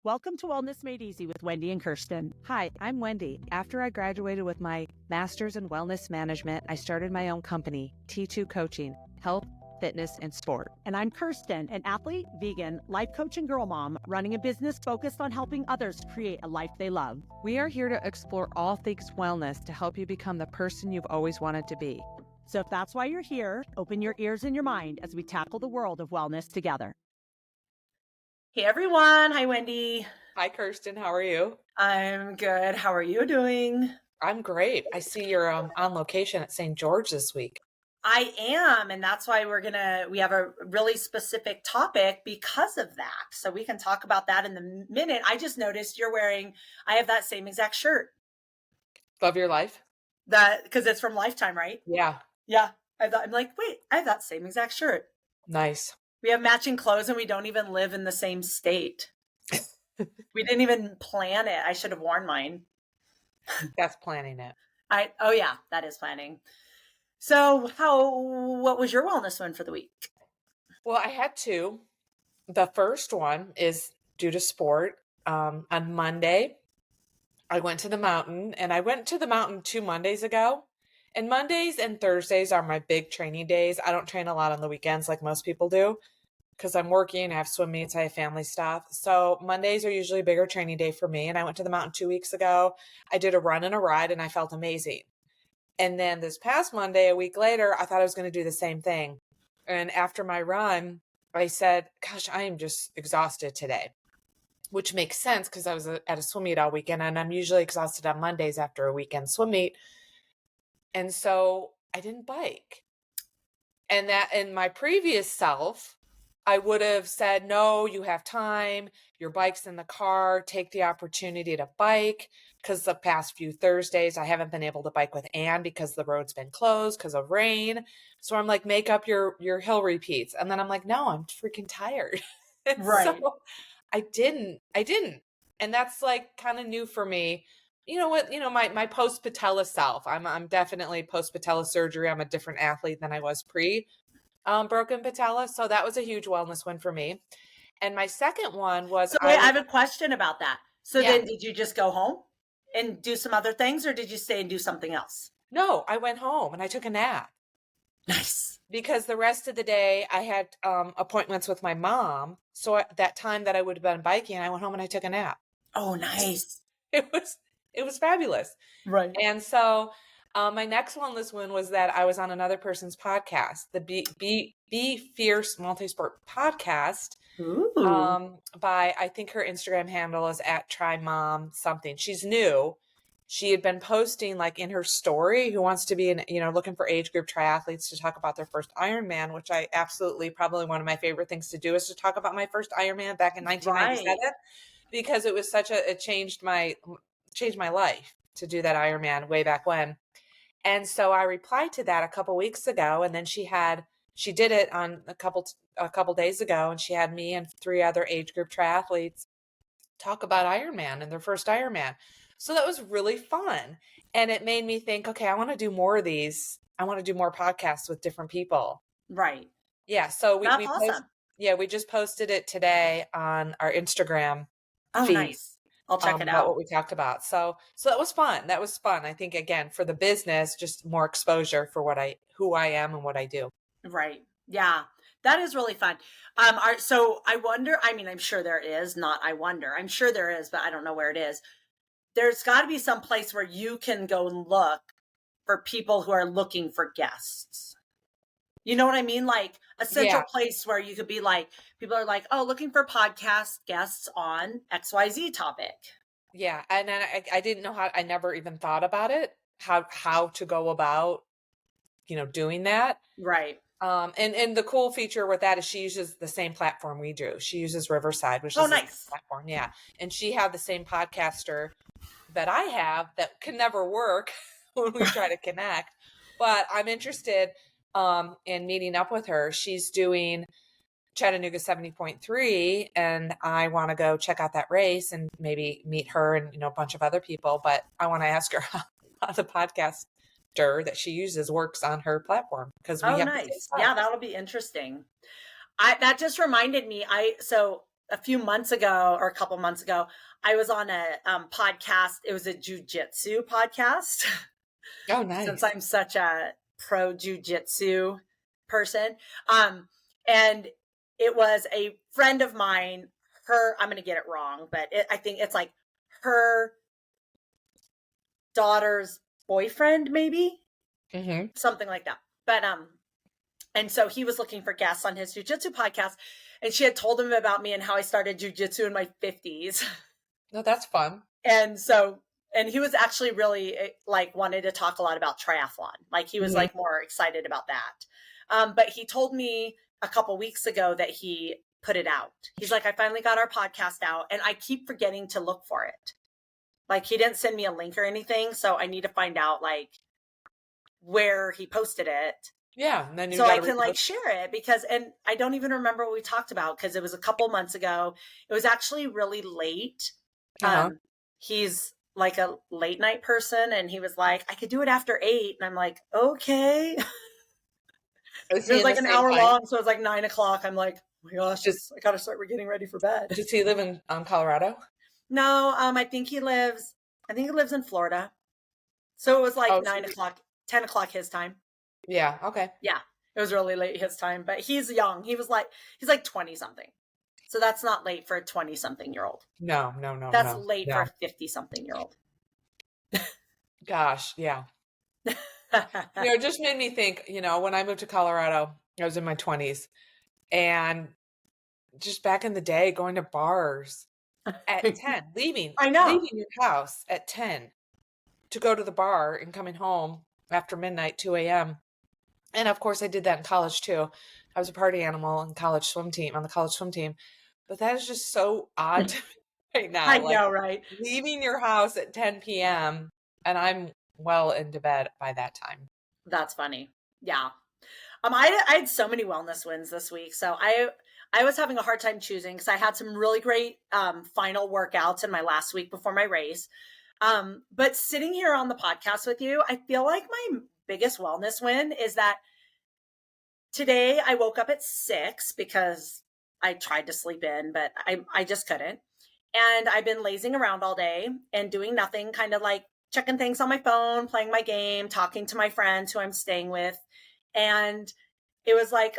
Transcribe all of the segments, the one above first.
Welcome to Wellness Made Easy with Wendy and Kirsten. Hi, I'm Wendy. After I graduated with my master's in wellness management, I started my own company, T2 Coaching, Health, Fitness, and Sport. And I'm Kirsten, an athlete, vegan, life coach, and girl mom, running a business focused on helping others create a life they love. We are here to explore all things wellness to help you become the person you've always wanted to be. So if that's why you're here, open your ears and your mind as we tackle the world of wellness together. Hey everyone. Hi, Wendy. Hi, Kirsten. How are you? I'm good. How are you doing? I'm great. I see you're on location at St. George this week. I am, and that's why we have a really specific topic because of that. So we can talk about that in a minute. I just noticed I have that same exact shirt. Love your life? Because it's from Lifetime, right? Yeah. Yeah. I'm like, wait, I have that same exact shirt. Nice. We have matching clothes and we don't even live in the same state. We didn't even plan it. I should have worn mine. That's planning it. Oh yeah, that is planning. So what was your wellness one for the week? Well, I had two. The first one is due to sport. On Monday, I went to the mountain, and I went to the mountain 2 Mondays ago. And Mondays and Thursdays are my big training days. I don't train a lot on the weekends like most people do because I'm working, I have swim meets, I have family stuff. So Mondays are usually a bigger training day for me. And I went to the mountain 2 weeks ago. I did a run and a ride and I felt amazing. And then this past Monday, a week later, I thought I was going to do the same thing. And after my run, I said, gosh, I am just exhausted today, which makes sense because I was at a swim meet all weekend and I'm usually exhausted on Mondays after a weekend swim meet. And so I didn't bike. And that in my previous self, I would have said, no, you have time. Your bike's in the car. Take the opportunity to bike. Because the past few Thursdays, I haven't been able to bike with Anne because the road's been closed because of rain. So I'm like, make up your hill repeats. And then I'm like, no, I'm freaking tired. Right. So I didn't. And that's like kind of new for me. You know what, my post patella self, I'm definitely post patella surgery. I'm a different athlete than I was pre broken patella. So that was a huge wellness win for me. And my second one was, So wait, I have a question about that. So Yeah. then did you just go home and do some other things, or did you stay and do something else? No, I went home and I took a nap. Nice. Because the rest of the day I had appointments with my mom. So at that time that I would have been biking, I went home and I took a nap. Oh, nice. It was fabulous. Right. And so my next wellness win was that I was on another person's podcast, the Be Fierce Multisport podcast. Ooh. By, I think her Instagram handle is at Try Mom something. She's new. She had been posting like in her story who wants to be looking for age group triathletes to talk about their first Ironman, which I absolutely, probably one of my favorite things to do is to talk about my first Ironman back in 1997. Right. Because it was it changed my life to do that Ironman way back when. And so I replied to that a couple weeks ago, and then she did it on a couple days ago, and she had me and 3 other age group triathletes talk about Ironman and their first Ironman. So that was really fun. And it made me think, okay, I want to do more of these. I want to do more podcasts with different people. Right. Yeah. So we awesome. We just posted it today on our Instagram. Oh, feed. Nice. I'll check it out. What we talked about. So that was fun. I think, again, for the business, just more exposure for who I am and what I do. Right. Yeah. That is really fun. So I wonder, I'm sure there is, I'm sure there is, but I don't know where it is. There's got to be some place where you can go and look for people who are looking for guests. You know what I mean? Like a central place where you could be like, people are like, oh, looking for podcast guests on XYZ topic. Yeah. And then I didn't know I never even thought about it, how to go about, doing that. Right. And the cool feature with that is she uses the same platform we do. She uses Riverside, which is nice platform. Yeah. And she had the same podcaster that I have that can never work when we try to connect, but I'm interested in meeting up with her. She's doing Chattanooga 70.3 and I want to go check out that race and maybe meet her and, a bunch of other people, but I want to ask her how the podcaster that she uses works on her platform because we have nice. Yeah, that'll be interesting. That just reminded me. So a few months ago or a couple months ago, I was on a podcast. It was a jujitsu podcast. Oh, Since nice. I'm such a pro jujitsu person. And it was a friend of mine, I'm going to get it wrong, but I think it's like her daughter's boyfriend, maybe something like that. But, and so he was looking for guests on his jujitsu podcast, and she had told him about me and how I started jujitsu in my 50s. No, that's fun. And he was actually really like wanted to talk a lot about triathlon. Like he was like more excited about that. But he told me a couple weeks ago that he put it out. He's like, I finally got our podcast out and I keep forgetting to look for it. Like he didn't send me a link or anything. So I need to find out like where he posted it. Yeah. And then so I can like share it because, and I don't even remember what we talked about because it was a couple months ago. It was actually really late. He's like a late night person and he was like, I could do it after 8. And I'm like, okay. It was like an hour long. So it was like 9 o'clock. I'm like, oh my gosh, I got to start getting ready for bed. Does he live in Colorado? No, I think he lives in Florida. So it was like 9 o'clock, 10 o'clock his time. Yeah. Okay. Yeah. It was really late his time, but he's young. He's like 20 something. So that's not late for a 20 something year old. No. That's late for a 50 something year old. Gosh. Yeah. It just made me think, when I moved to Colorado, I was in my 20s and just back in the day, going to bars at 10, leaving your house at 10 to go to the bar and coming home after midnight, 2 a.m. And of course I did that in college too. I was a party animal on the college swim team. But that is just so odd to me right now. I know, right? Leaving your house at 10 p.m. and I'm well into bed by that time. That's funny. Yeah. I had so many wellness wins this week. So I was having a hard time choosing because I had some really great final workouts in my last week before my race. But sitting here on the podcast with you, I feel like my biggest wellness win is that today I woke up at 6 because I tried to sleep in, but I just couldn't. And I've been lazing around all day and doing nothing, kind of like checking things on my phone, playing my game, talking to my friends who I'm staying with. And it was like,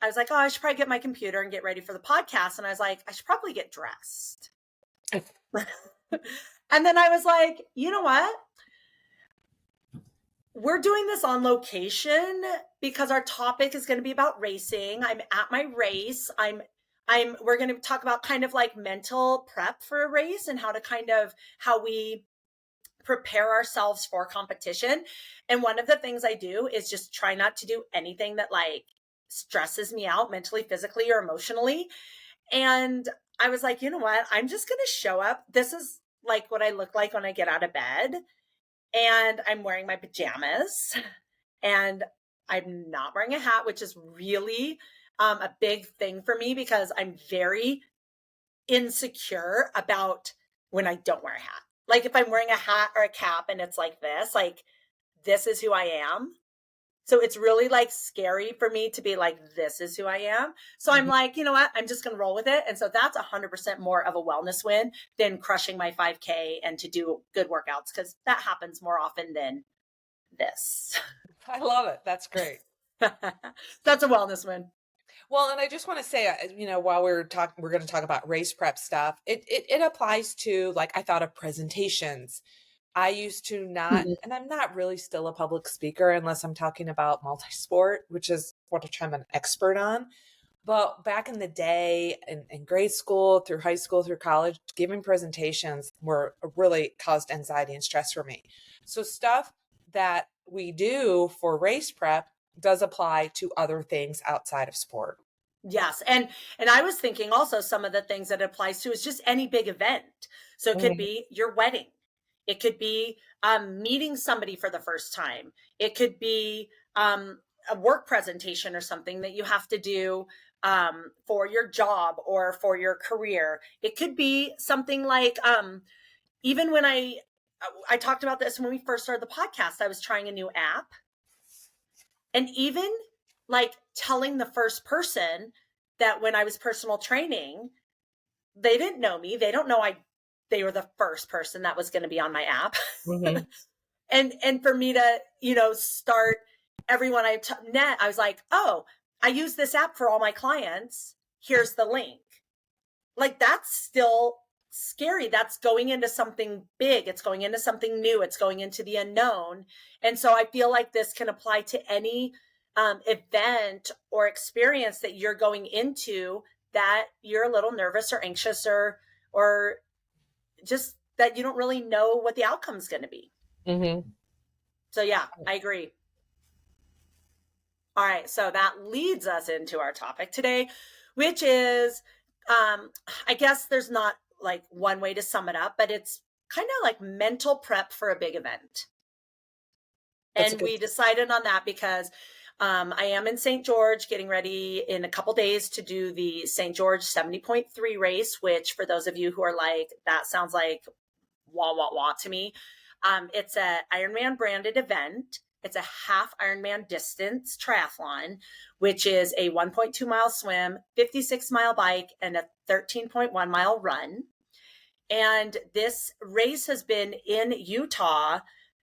I was like, oh, I should probably get my computer and get ready for the podcast. And I was like, I should probably get dressed. And then I was like, you know what? We're doing this on location because our topic is going to be about racing. I'm at my race. We're going to talk about kind of like mental prep for a race and how we prepare ourselves for competition. And one of the things I do is just try not to do anything that like stresses me out mentally, physically, or emotionally. And I was like, you know what? I'm just going to show up. This is like what I look like when I get out of bed. And I'm wearing my pajamas and I'm not wearing a hat, which is really a big thing for me because I'm very insecure about when I don't wear a hat. Like if I'm wearing a hat or a cap and it's like this is who I am. So it's really like scary for me to be like, this is who I am. So I'm like, you know what? I'm just going to roll with it. And so that's 100% more of a wellness win than crushing my 5K and to do good workouts because that happens more often than this. I love it. That's great. That's a wellness win. Well, and I just want to say, while we're going to talk about race prep stuff. It applies to, like, I thought of presentations. I used to not, and I'm not really still a public speaker unless I'm talking about multi-sport, which is what I'm an expert on. But back in the day, in grade school, through high school, through college, giving presentations really caused anxiety and stress for me. So stuff that we do for race prep does apply to other things outside of sport. Yes. And I was thinking also some of the things that it applies to is just any big event. So it could be your wedding. It could be meeting somebody for the first time. It could be a work presentation or something that you have to do for your job or for your career. It could be something like even when I talked about this when we first started the podcast, I was trying a new app. And even like telling the first person that when I was personal training, they didn't know me. They don't know they were the first person that was going to be on my app. Mm-hmm. And for me to, start everyone I met, I was like, oh, I use this app for all my clients. Here's the link. Like, that's still scary. That's going into something big. It's going into something new. It's going into the unknown. And so I feel like this can apply to any event or experience that you're going into that you're a little nervous or anxious or just that you don't really know what the outcome is going to be. Mm-hmm. So yeah, I agree. All right. So that leads us into our topic today, which is, I guess there's not like one way to sum it up, but it's kind of like mental prep for a big event. And we decided on that because I am in St. George getting ready in a couple days to do the St. George 70.3 race, which for those of you who are like, that sounds like wah, wah, wah to me. It's a Ironman branded event. It's a half Ironman distance triathlon, which is a 1.2 mile swim, 56 mile bike, and a 13.1 mile run. And this race has been in Utah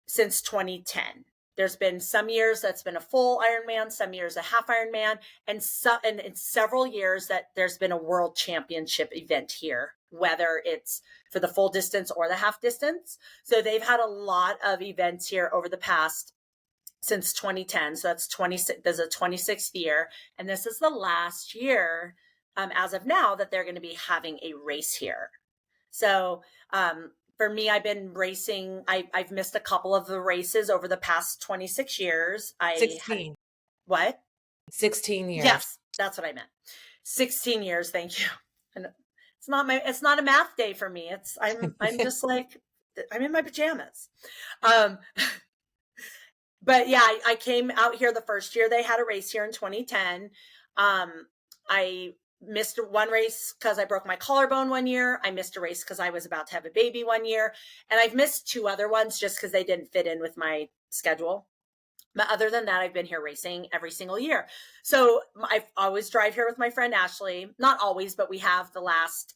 since 2010. There's been some years that's been a full Ironman, some years a half Ironman, and in several years that there's been a world championship event here, whether it's for the full distance or the half distance. So they've had a lot of events here over the past since 2010. So that's 26. There's a 26th year, and this is the last year, as of now, that they're going to be having a race here. So for me, I've been racing. I've missed a couple of the races over the past 26 years. 16. What? 16 years. Yes, that's what I meant. 16 years. Thank you. And it's not a math day for me. I'm just like, I'm in my pajamas. But yeah, I came out here the first year they had a race here in 2010. I missed one race because I broke my collarbone one year. I missed a race because I was about to have a baby one year. And I've missed two other ones just because they didn't fit in with my schedule. But other than that, I've been here racing every single year. So I always drive here with my friend Ashley. Not always, but we have the last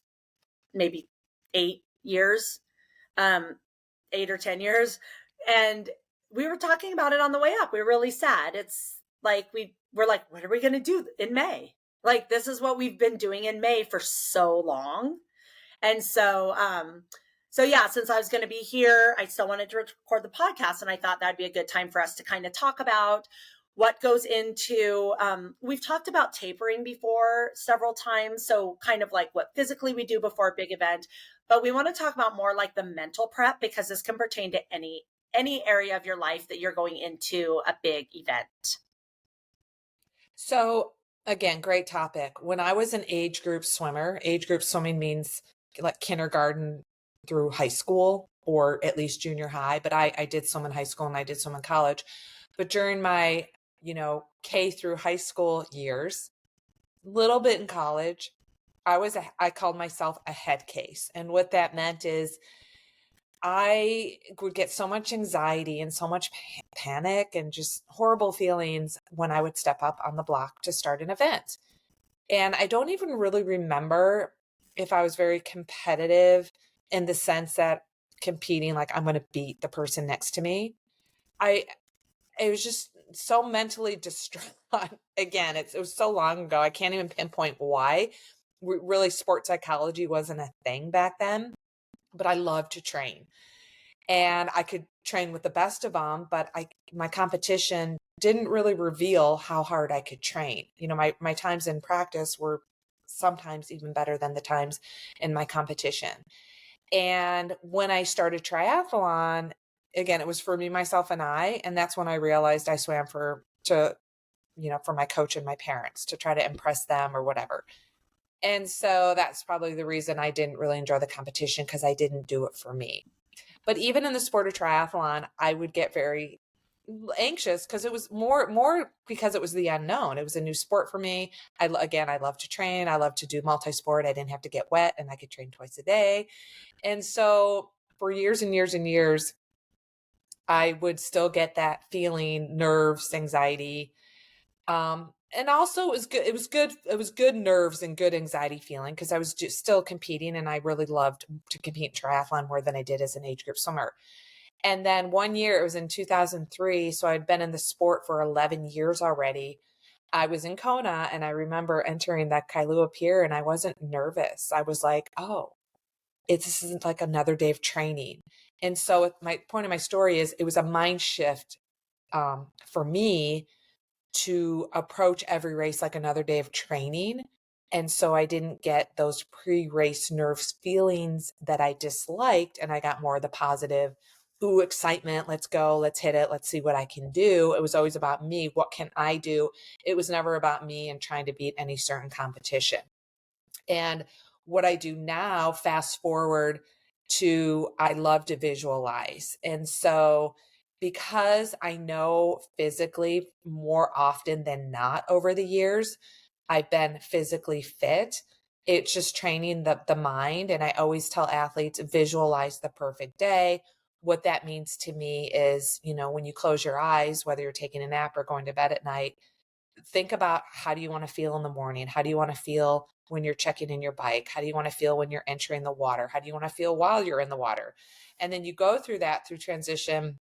maybe 8 years, 8 or 10 years. And we were talking about it on the way up. We were really sad. It's like, we're like, what are we going to do in May? Like, this is what we've been doing in May for so long. And so, yeah, since I was going to be here, I still wanted to record the podcast. And I thought that'd be a good time for us to kind of talk about what goes into, we've talked about tapering before several times. So kind of like what physically we do before a big event, but we want to talk about more like the mental prep, because this can pertain to any area of your life that you're going into a big event. So again, great topic. When I was an age group swimmer, age group swimming means like kindergarten through high school, or at least junior high. But I did swim in high school and I did swim in college. But during my, K through high school years, a little bit in college, I called myself a head case. And what that meant is I would get so much anxiety and so much panic and just horrible feelings when I would step up on the block to start an event. And I don't even really remember if I was very competitive in the sense that competing, like I'm going to beat the person next to me. It was just so mentally distraught. Again, it was so long ago. I can't even pinpoint why. Really, sports psychology wasn't a thing back then, but I loved to train. And I could train with the best of them, but my competition didn't really reveal how hard I could train. My times in practice were sometimes even better than the times in my competition. And when I started triathlon, again, it was for me, myself, and I. And that's when I realized I swam for my coach and my parents, to try to impress them or whatever. And so that's probably the reason I didn't really enjoy the competition, because I didn't do it for me. But even in the sport of triathlon, I would get very anxious because it was more because it was the unknown. It was a new sport for me. I love to train. I love to do multi-sport. I didn't have to get wet and I could train twice a day. And so for years and years and years, I would still get that feeling, nerves, anxiety. And also it was good. It was good. It was good nerves and good anxiety feeling because I was just still competing, and I really loved to compete in triathlon more than I did as an age group swimmer. And then one year, it was in 2003. So I'd been in the sport for 11 years already. I was in Kona, and I remember entering that Kailua Pier, and I wasn't nervous. I was like, oh, this isn't like another day of training. And so my point of my story is it was a mind shift for me to approach every race like another day of training. And so I didn't get those pre-race nerves feelings that I disliked. And I got more of the positive, ooh, excitement. Let's go. Let's hit it. Let's see what I can do. It was always about me. What can I do? It was never about me and trying to beat any certain competition. And what I do now, fast forward to, I love to visualize. And so because I know physically more often than not over the years, I've been physically fit. It's just training the mind. And I always tell athletes, visualize the perfect day. What that means to me is, when you close your eyes, whether you're taking a nap or going to bed at night, think about how do you want to feel in the morning? How do you want to feel when you're checking in your bike? How do you want to feel when you're entering the water? How do you want to feel while you're in the water? And then you go through that through transition,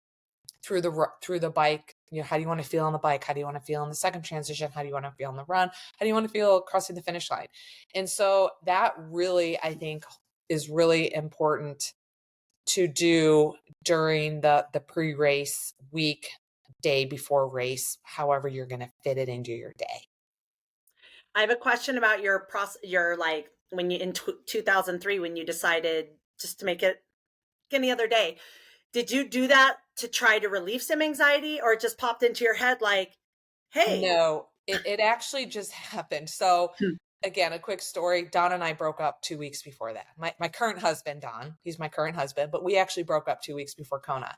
through the bike. How do you want to feel on the bike? How do you want to feel in the second transition? How do you want to feel on the run? How do you want to feel crossing the finish line? And so that really, I think, is really important to do during the pre-race week, day before race, however you're going to fit it into your day. I have a question about your process. Your like when you in 2003 when you decided just to make it any other day. Did you do that to try to relieve some anxiety, or it just popped into your head like, hey? No, it actually just happened. So again, a quick story. Don and I broke up 2 weeks before that. My current husband, Don, he's my current husband, but we actually broke up 2 weeks before Kona.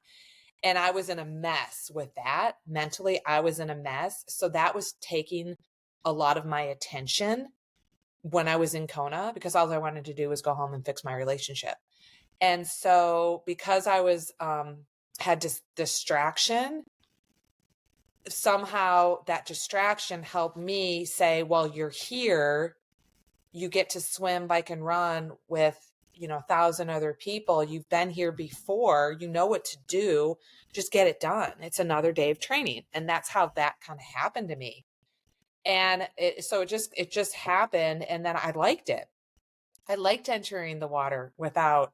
And I was in a mess with that. Mentally, I was in a mess. So that was taking a lot of my attention when I was in Kona, because all I wanted to do was go home and fix my relationship. And so because I was had this distraction, somehow that distraction helped me say, well, you're here, you get to swim, bike, and run with 1,000 other people. You've been here before, you know what to do, just get it done. It's another day of training. And that's how that kind of happened to me. And it just happened. And then I liked it. I liked entering the water without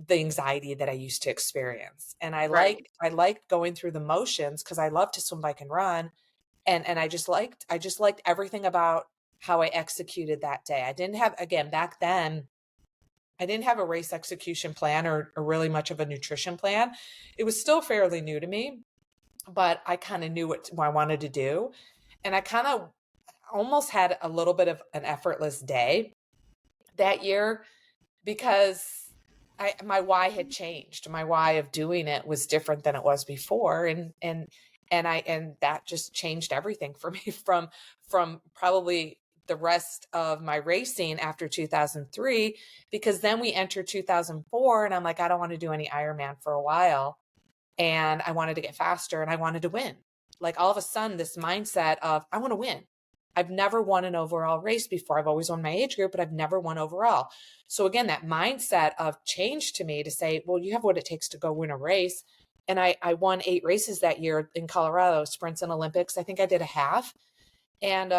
the anxiety that I used to experience. And I liked going through the motions because I love to swim, bike, and run. And I just liked everything about how I executed that day. I didn't have, again, back then, I didn't have a race execution plan or really much of a nutrition plan. It was still fairly new to me, but I kind of knew what I wanted to do. And I kind of almost had a little bit of an effortless day that year because my why had changed. My why of doing it was different than it was before. And that just changed everything for me from probably the rest of my racing after 2003, because then we entered 2004 and I'm like, I don't want to do any Ironman for a while. And I wanted to get faster and I wanted to win. Like all of a sudden, this mindset of I want to win. I've never won an overall race before. I've always won my age group, but I've never won overall. So again, that mindset of change to me to say, well, you have what it takes to go win a race. And I won 8 races that year in Colorado, sprints and Olympics. I think I did a half. And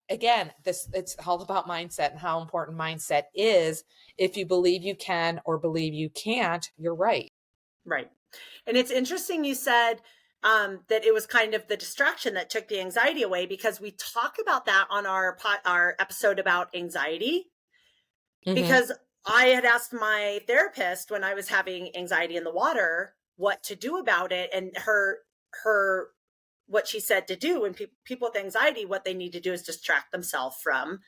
again, it's all about mindset and how important mindset is. If you believe you can or believe you can't, you're right. Right. And it's interesting you said that it was kind of the distraction that took the anxiety away, because we talk about that on our episode about anxiety. Mm-hmm. Because I had asked my therapist when I was having anxiety in the water what to do about it, and her what she said to do when people with anxiety, what they need to do is distract themselves from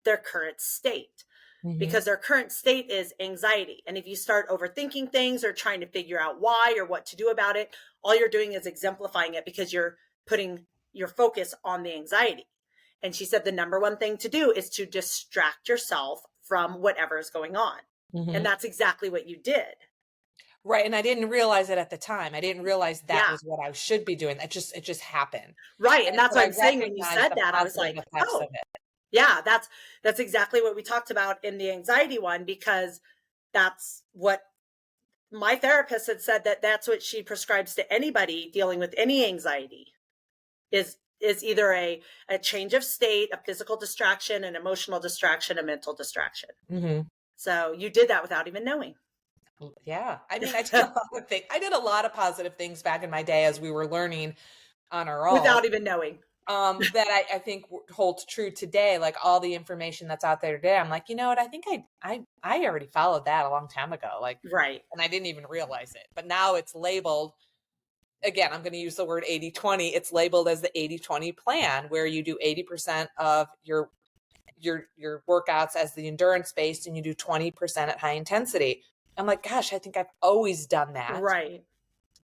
their current state. Mm-hmm. Because their current state is anxiety. And if you start overthinking things or trying to figure out why or what to do about it, all you're doing is exemplifying it because you're putting your focus on the anxiety. And she said the number one thing to do is to distract yourself from whatever is going on. Mm-hmm. And that's exactly what you did. Right. And I didn't realize it at the time. I didn't realize that Yeah. was what I should be doing. It just happened. Right. And that's But what I I'm saying. When you recognized said the that, I was positive like, effects of oh, it. yeah, that's exactly what we talked about in the anxiety one, because that's what my therapist had said, that that's what she prescribes to anybody dealing with any anxiety is either a change of state, a physical distraction, an emotional distraction, a mental distraction. Mm-hmm. So you did that without even knowing. Yeah. I mean, I did a lot of things. I did a lot of positive things back in my day as we were learning on our own. Without even knowing. That I think holds true today. Like all the information that's out there today, I'm like, you know what? I think I already followed that a long time ago. Like, Right. and I didn't even realize it. But now it's labeled, again, I'm going to use the word 80-20. It's labeled as the 80-20 plan, where you do 80% of your workouts as the endurance based and you do 20% at high intensity. I'm like, gosh, I think I've always done that. Right.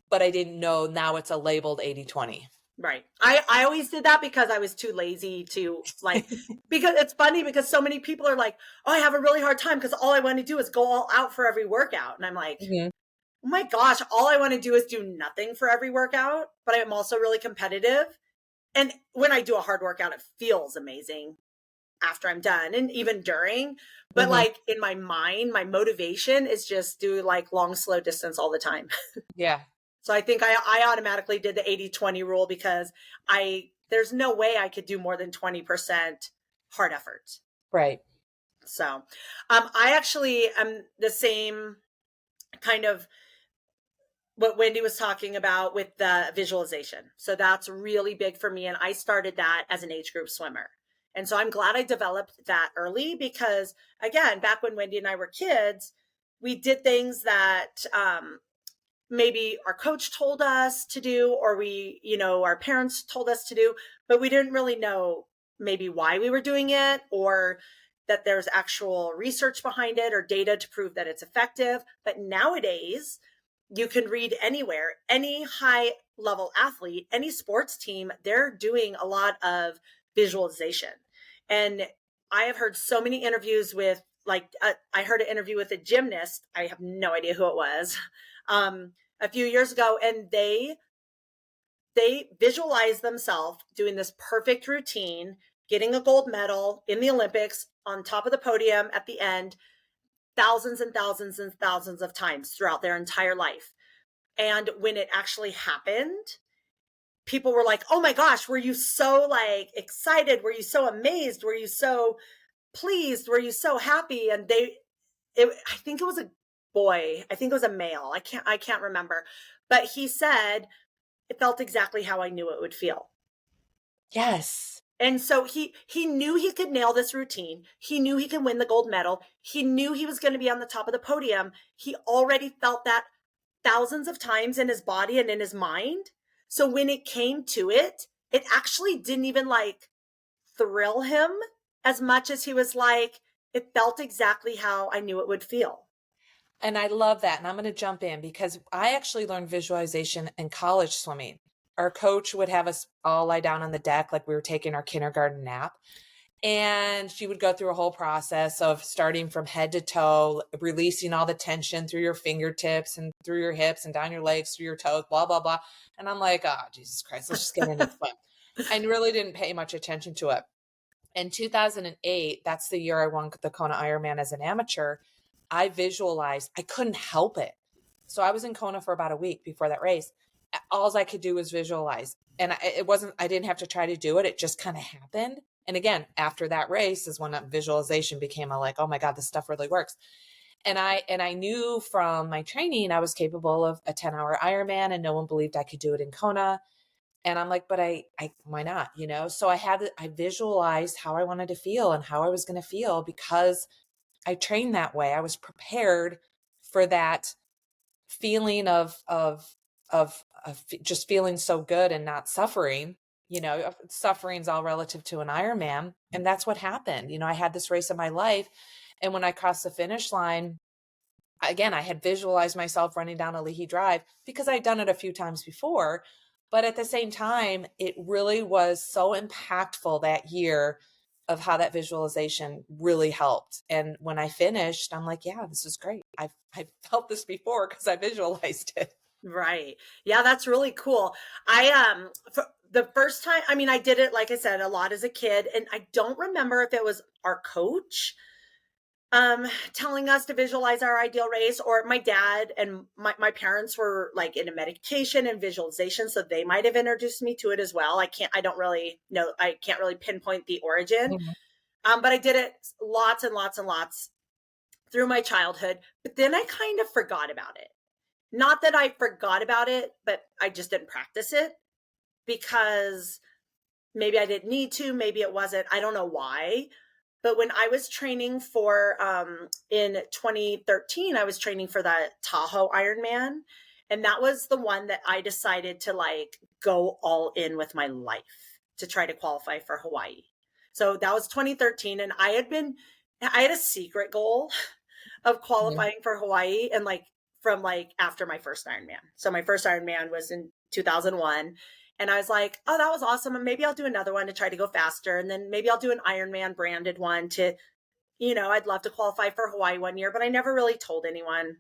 But I didn't know now it's a labeled 80-20. Right. I always did that because I was too lazy to because it's funny because so many people are like, oh, I have a really hard time because all I want to do is go all out for every workout. And I'm like, Mm-hmm. oh my gosh, all I want to do is do nothing for every workout, but I'm also really competitive. And when I do a hard workout, it feels amazing after I'm done and even during. But Mm-hmm. like in my mind, my motivation is just do like long, slow distance all the time. Yeah. So I think I automatically did the 80-20 rule because there's no way I could do more than 20% hard effort. Right. So I actually am the same kind of what Wendy was talking about with the visualization. So that's really big for me. And I started that as an age group swimmer. And so I'm glad I developed that early because, again, back when Wendy and I were kids, we did things that maybe our coach told us to do, or our parents told us to do, but we didn't really know maybe why we were doing it, or that there's actual research behind it or data to prove that it's effective. But nowadays, you can read anywhere, any high level athlete, any sports team, they're doing a lot of visualization. And I have heard so many interviews with I heard an interview with a gymnast. I have no idea who it was. A few years ago, and they visualized themselves doing this perfect routine, getting a gold medal in the Olympics on top of the podium at the end, thousands and thousands and thousands of times throughout their entire life. And when it actually happened, people were like, oh my gosh, were you so excited? Were you so amazed? Were you so pleased? Were you so happy? And I think it was a boy. I think it was a male. I can't remember. But he said it felt exactly how I knew it would feel. Yes. And so he knew he could nail this routine. He knew he could win the gold medal. He knew he was going to be on the top of the podium. He already felt that thousands of times in his body and in his mind. So when it came to it, it actually didn't even thrill him as much as he was like, it felt exactly how I knew it would feel. And I love that. And I'm going to jump in because I actually learned visualization in college swimming. Our coach would have us all lie down on the deck like we were taking our kindergarten nap. And she would go through a whole process of starting from head to toe, releasing all the tension through your fingertips and through your hips and down your legs, through your toes, blah, blah, blah. And I'm like, oh, Jesus Christ, let's just get into swim. I really didn't pay much attention to it. In 2008, that's the year I won the Kona Ironman as an amateur. I visualized, I couldn't help it. So I was in Kona for about a week before that race. All I could do was visualize. And I didn't have to try to do it. It just kind of happened. And again, after that race is when that visualization became oh my God, this stuff really works. And I knew from my training, I was capable of a 10-hour Ironman and no one believed I could do it in Kona. And I'm like, but I why not? So I visualized how I wanted to feel and how I was going to feel because I trained that way. I was prepared for that feeling of just feeling so good and not suffering. Suffering's all relative to an Ironman. And that's what happened. I had this race of my life. And when I crossed the finish line, again, I had visualized myself running down a Leahy Drive because I'd done it a few times before. But at the same time, it really was so impactful that year of how that visualization really helped. And when I finished, I'm like, yeah, this is great. I felt this before because I visualized it. Right. Yeah, that's really cool. For the first time, I mean, I did it, like I said, a lot as a kid, and I don't remember if it was our coach telling us to visualize our ideal race, or my dad and my parents were like into meditation and visualization, so they might have introduced me to it as well. I don't really know, I can't really pinpoint the origin. But I did it lots and lots and lots through my childhood, but then I kind of forgot about it. Not that I forgot about it, but I just didn't practice it because maybe I didn't need to, maybe it wasn't, I don't know why. But when I was training for, in 2013, I was training for the Tahoe Ironman. And that was the one that I decided to like go all in with my life to try to qualify for Hawaii. So that was 2013. And I had a secret goal of qualifying for Hawaii, and like from like after my first Ironman. So my first Ironman was in 2001. And I was like, oh, that was awesome. And maybe I'll do another one to try to go faster. And then maybe I'll do an Ironman branded one to, I'd love to qualify for Hawaii one year, but I never really told anyone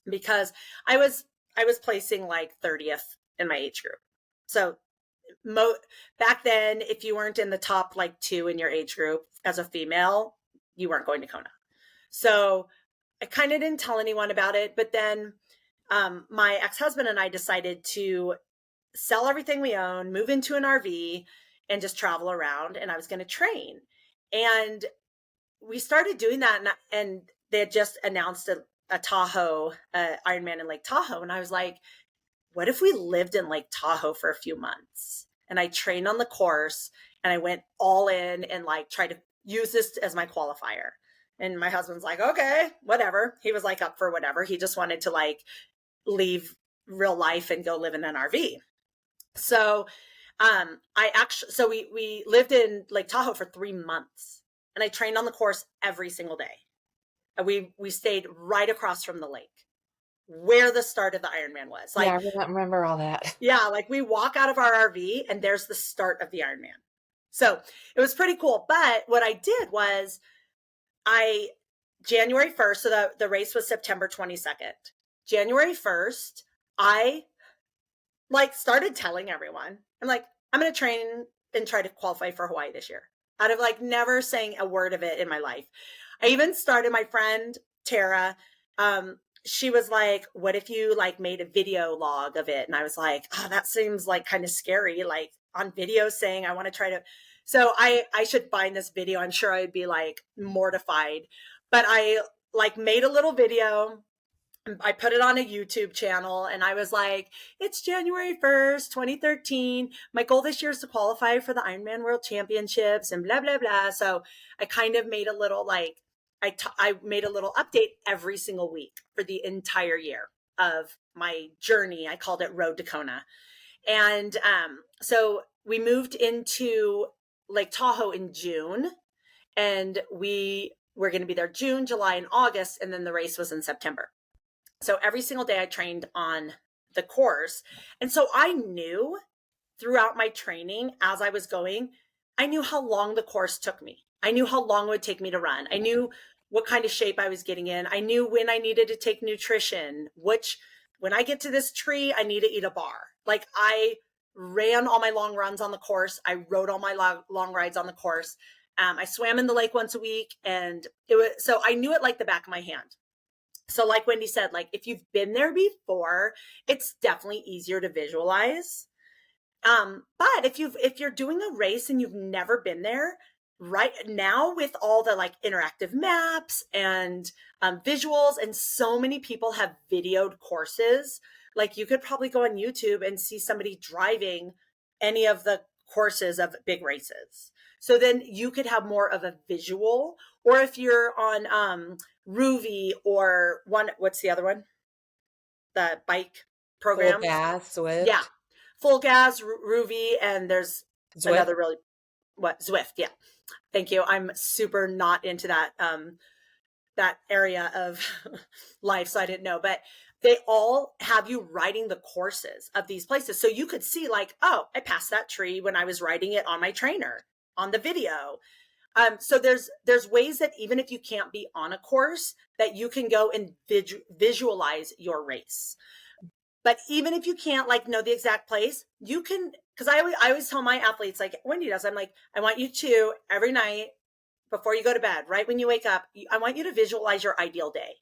because I was placing like 30th in my age group. So back then, if you weren't in the top like 2 in your age group as a female, you weren't going to Kona. So I kind of didn't tell anyone about it. But then my ex-husband and I decided to sell everything we own, move into an RV, and just travel around. And I was going to train. And we started doing that. And they had just announced a Tahoe, Ironman in Lake Tahoe. And I was like, what if we lived in Lake Tahoe for a few months? And I trained on the course and I went all in and like tried to use this as my qualifier. And my husband's like, okay, whatever. He was like up for whatever. He just wanted to like leave real life and go live in an RV. So we lived in Lake Tahoe for 3 months, and I trained on the course every single day. And we stayed right across from the lake where the start of the Ironman was. Like, yeah, I remember all that. Yeah, like we walk out of our RV and there's the start of the Ironman. So it was pretty cool. But what I did was January 1st, so the race was September 22nd. January 1st, I like started telling everyone, I'm like, I'm going to train and try to qualify for Hawaii this year. Out of like never saying a word of it in my life. I even started, my friend Tara, she was like, what if you like made a video log of it? And I was like, oh, that seems like kind of scary, like on video saying I want to try to. So I should find this video. I'm sure I'd be like mortified, but I like made a little video. I put it on a YouTube channel and I was like, it's January 1st, 2013. My goal this year is to qualify for the Ironman World Championships and blah, blah, blah. So I kind of made a little like, I made a little update every single week for the entire year of my journey. I called it Road to Kona. And so we moved into Lake Tahoe in June, and we were going to be there June, July, and August. And then the race was in September. So every single day I trained on the course. And so I knew throughout my training as I was going, I knew how long the course took me. I knew how long it would take me to run. I knew what kind of shape I was getting in. I knew when I needed to take nutrition, when I get to this tree, I need to eat a bar. Like I ran all my long runs on the course. I rode all my long rides on the course. I swam in the lake once a week, and so I knew it like the back of my hand. So like Wendy said, like if you've been there before, it's definitely easier to visualize. But if you're doing a race and you've never been there, right now with all the like interactive maps and visuals, and so many people have videoed courses, like you could probably go on YouTube and see somebody driving any of the courses of big races. So then you could have more of a visual. Or if you're on Ruvi or what's the other one? The bike program. Full Gas, Swift. Yeah. Full Gas, Ruvi, and there's Zwift. Another really, Zwift. Yeah. Thank you. I'm super not into that area of life, so I didn't know. But they all have you riding the courses of these places. So you could see like, oh, I passed that tree when I was riding it on my trainer on the video. So there's ways that even if you can't be on a course, that you can go and visualize your race. But even if you can't like know the exact place, you can, because I always tell my athletes, like Wendy does, I'm like, I want you to every night before you go to bed, right when you wake up, I want you to visualize your ideal day.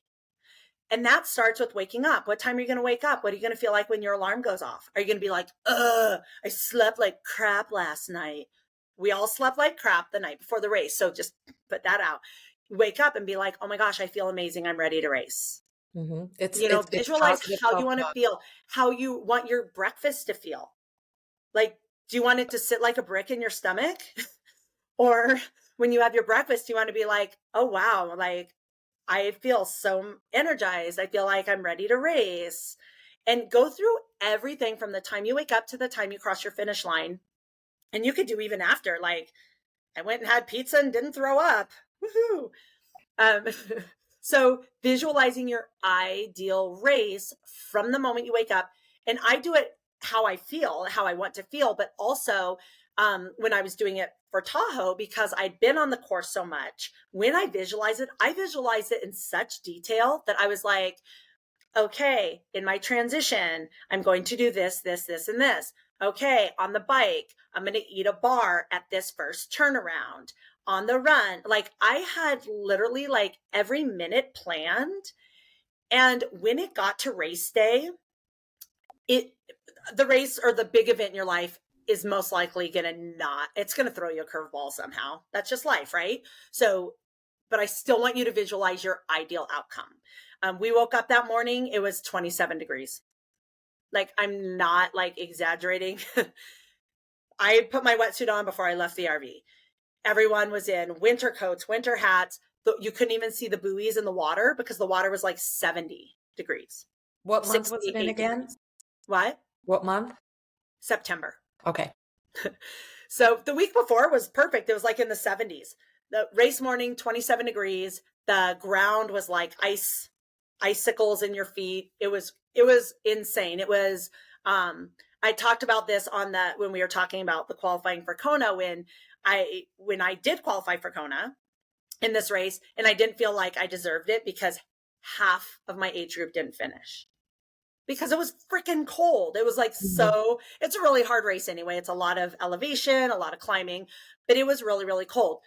And that starts with waking up. What time are you going to wake up? What are you going to feel like when your alarm goes off? Are you going to be like, I slept like crap last night? We all slept like crap the night before the race. So just put that out. Wake up and be like, oh my gosh, I feel amazing. I'm ready to race. Mm-hmm. Visualize how you want to feel, how you want your breakfast to feel. Like, do you want it to sit like a brick in your stomach? Or when you have your breakfast, you want to be like, oh, wow, like I feel so energized. I feel like I'm ready to race. And go through everything from the time you wake up to the time you cross your finish line. And you could do even after, like, I went and had pizza and didn't throw up. Woohoo. So visualizing your ideal race from the moment you wake up. And I do it how I feel, how I want to feel, but also when I was doing it for Tahoe, because I'd been on the course so much, when I visualize it in such detail that I was like, okay, in my transition, I'm going to do this, this, this, and this. Okay, on the bike, I'm going to eat a bar at this first turnaround. On the run, like I had literally like every minute planned. And when it got to race day, the race or the big event in your life is most likely it's going to throw you a curveball somehow. That's just life, right? So, but I still want you to visualize your ideal outcome. We woke up that morning, it was 27 degrees. Like, I'm not like exaggerating. I put my wetsuit on before I left the RV. Everyone was in winter coats, winter hats. You couldn't even see the buoys in the water because the water was like 70 degrees. What month was it in again? Degrees. What? What month? September. Okay. So the week before was perfect. It was like in the 70s. The race morning, 27 degrees. The ground was like icicles in your feet. It was insane. It was, I talked about this when we were talking about the qualifying for Kona, when I did qualify for Kona in this race, and I didn't feel like I deserved it because half of my age group didn't finish because it was freaking cold. It was like, so it's a really hard race anyway. It's a lot of elevation, a lot of climbing, but it was really, really cold.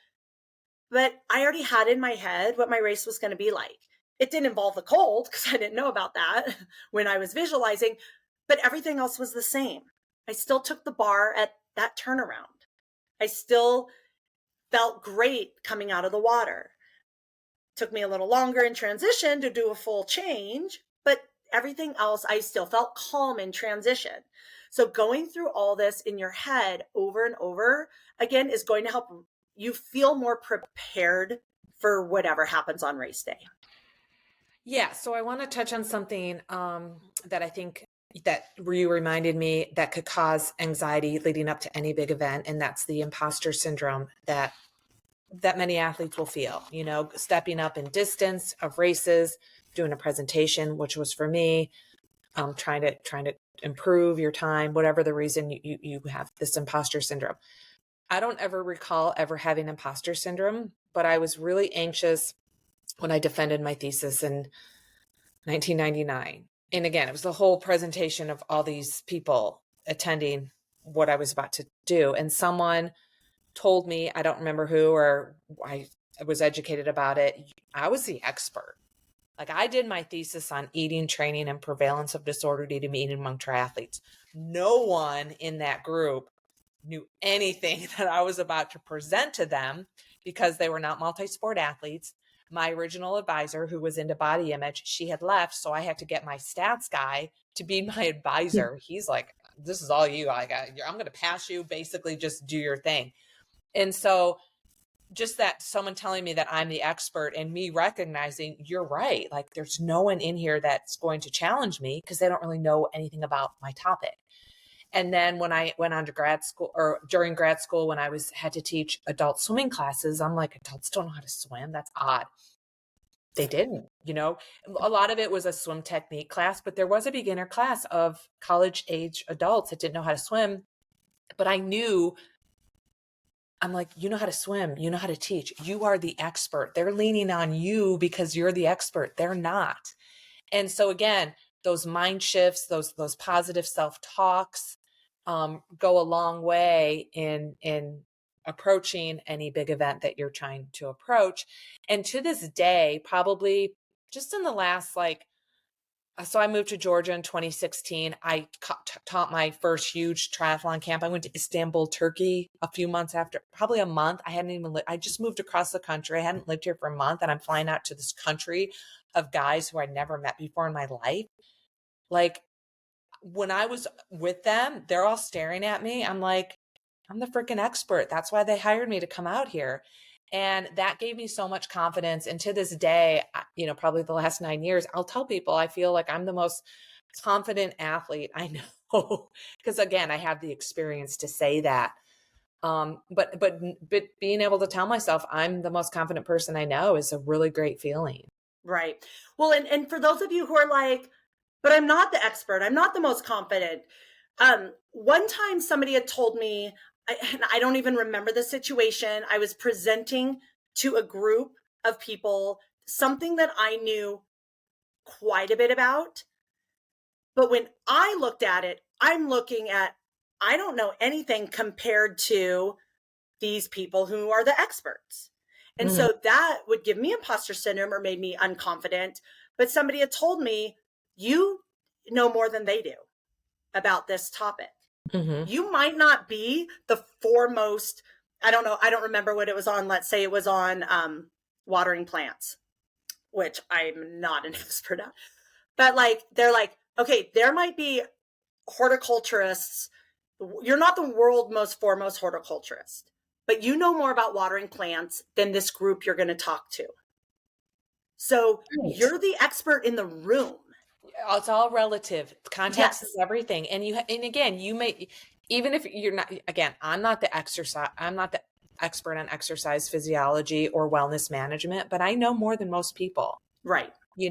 But I already had in my head what my race was going to be like. It didn't involve the cold because I didn't know about that when I was visualizing, but everything else was the same. I still took the bar at that turnaround. I still felt great coming out of the water. Took me a little longer in transition to do a full change, but everything else, I still felt calm in transition. So going through all this in your head over and over again is going to help you feel more prepared for whatever happens on race day. Yeah. So I want to touch on something that I think that you reminded me that could cause anxiety leading up to any big event. And that's the imposter syndrome that many athletes will feel, stepping up in distance of races, doing a presentation, which was for me, trying to improve your time, whatever the reason you have this imposter syndrome. I don't ever recall ever having imposter syndrome, but I was really anxious when I defended my thesis in 1999. And again, it was the whole presentation of all these people attending what I was about to do. And someone told me, I don't remember who, or I was educated about it. I was the expert. Like, I did my thesis on eating, training, and prevalence of disordered eating among triathletes. No one in that group knew anything that I was about to present to them because they were not multi-sport athletes. My original advisor, who was into body image, she had left. So I had to get my stats guy to be my advisor. He's like, this is all you. I'm going to pass you, basically just do your thing. And so just that someone telling me that I'm the expert and me recognizing you're right. Like, there's no one in here that's going to challenge me because they don't really know anything about my topic. And then when I went on to grad school, or during grad school, when I had to teach adult swimming classes, I'm like, adults don't know how to swim. That's odd. They didn't, a lot of it was a swim technique class, but there was a beginner class of college age adults that didn't know how to swim. But I knew I'm like, you know how to swim, you know how to teach, you are the expert. They're leaning on you because you're the expert. They're not. And so again, those mind shifts, those positive self-talks go a long way in approaching any big event that you're trying to approach. And to this day, probably just in the last so I moved to Georgia in 2016. I taught my first huge triathlon camp. I went to Istanbul, Turkey a few months after, probably a month. I just moved across the country. I hadn't lived here for a month, and I'm flying out to this country of guys who I'd never met before in my life. Like, when I was with them, they're all staring at me. I'm like, I'm the freaking expert. That's why they hired me to come out here. And that gave me so much confidence. And to this day, probably the last 9 years, I'll tell people I feel like I'm the most confident athlete I know. Because again, I have the experience to say that. But being able to tell myself I'm the most confident person I know is a really great feeling. Right. Well, and for those of you who are like, but I'm not the expert, I'm not the most confident. One time somebody had told me, and I don't even remember the situation. I was presenting to a group of people something that I knew quite a bit about. But when I looked at it, I'm looking at, I don't know anything compared to these people who are the experts. And so that would give me imposter syndrome or made me unconfident. But somebody had told me, you know more than they do about this topic. You might not be the foremost, I don't know, I don't remember what it was on. Let's say it was on watering plants, which I'm not an expert at. But they're like, okay, there might be horticulturists. You're not the world's most foremost horticulturist, but you know more about watering plants than this group you're going to talk to. So you're the expert in the room. It's all relative. Context is everything. And again, you may, even if you're not, again, I'm not the expert on exercise physiology or wellness management, but I know more than most people. Right. You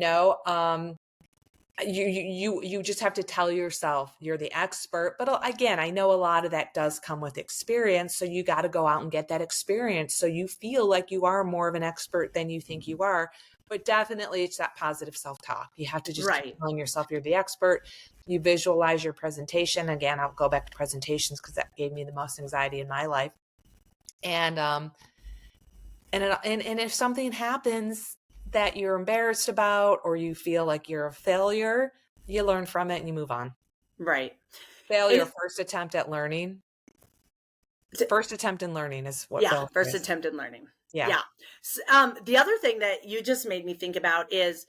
just have to tell yourself you're the expert. But again, I know a lot of that does come with experience. So you got to go out and get that experience. So you feel like you are more of an expert than you think you are. But definitely it's that positive self-talk. You have to just keep telling yourself you're the expert. You visualize your presentation. Again, I'll go back to presentations because that gave me the most anxiety in my life. And if something happens that you're embarrassed about, or you feel like you're a failure, you learn from it and you move on. Right. Failure, first attempt at learning. First attempt in learning is what. Yeah. First attempt in learning. Yeah. The other thing that you just made me think about is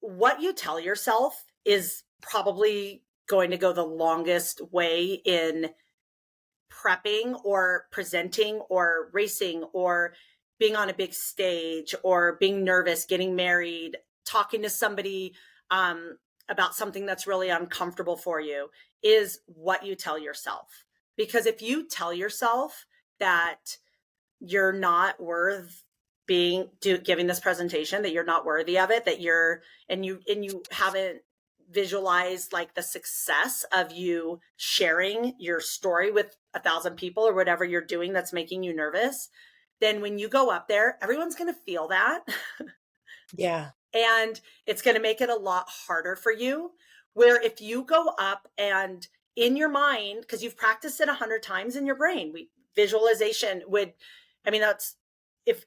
what you tell yourself is probably going to go the longest way in prepping or presenting or racing or being on a big stage or being nervous, getting married, talking to somebody about something that's really uncomfortable for you, is what you tell yourself. Because if you tell yourself that you're not worth giving this presentation, that you're not worthy of it, that and you haven't visualized like the success of you sharing your story with 1,000 people or whatever you're doing that's making you nervous, then when you go up there, everyone's going to feel that. Yeah. And it's going to make it a lot harder for you. Where if you go up and in your mind, because you've practiced it 100 times in your brain, visualization would, that's, if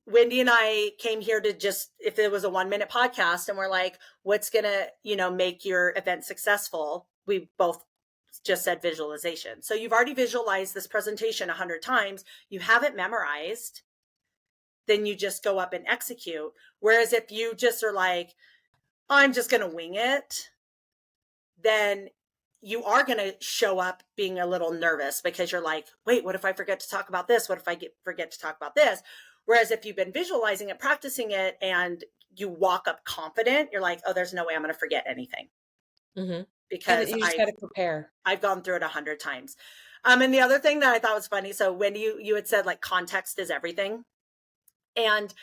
Wendy and I came here to if it was a 1-minute podcast and we're like, what's going to, make your event successful? We both just said visualization. So you've already visualized this presentation 100 times. You have it memorized. Then you just go up and execute. Whereas if you just are like, I'm just going to wing it, then you are going to show up being a little nervous because you're like, wait, what if I forget to talk about this? What if I forget to talk about this? Whereas if you've been visualizing it, practicing it, and you walk up confident, you're like, oh, there's no way I'm going to forget anything. Because you just got to prepare. I've gone through it 100 times. And the other thing that I thought was funny, so when you had said like context is everything. And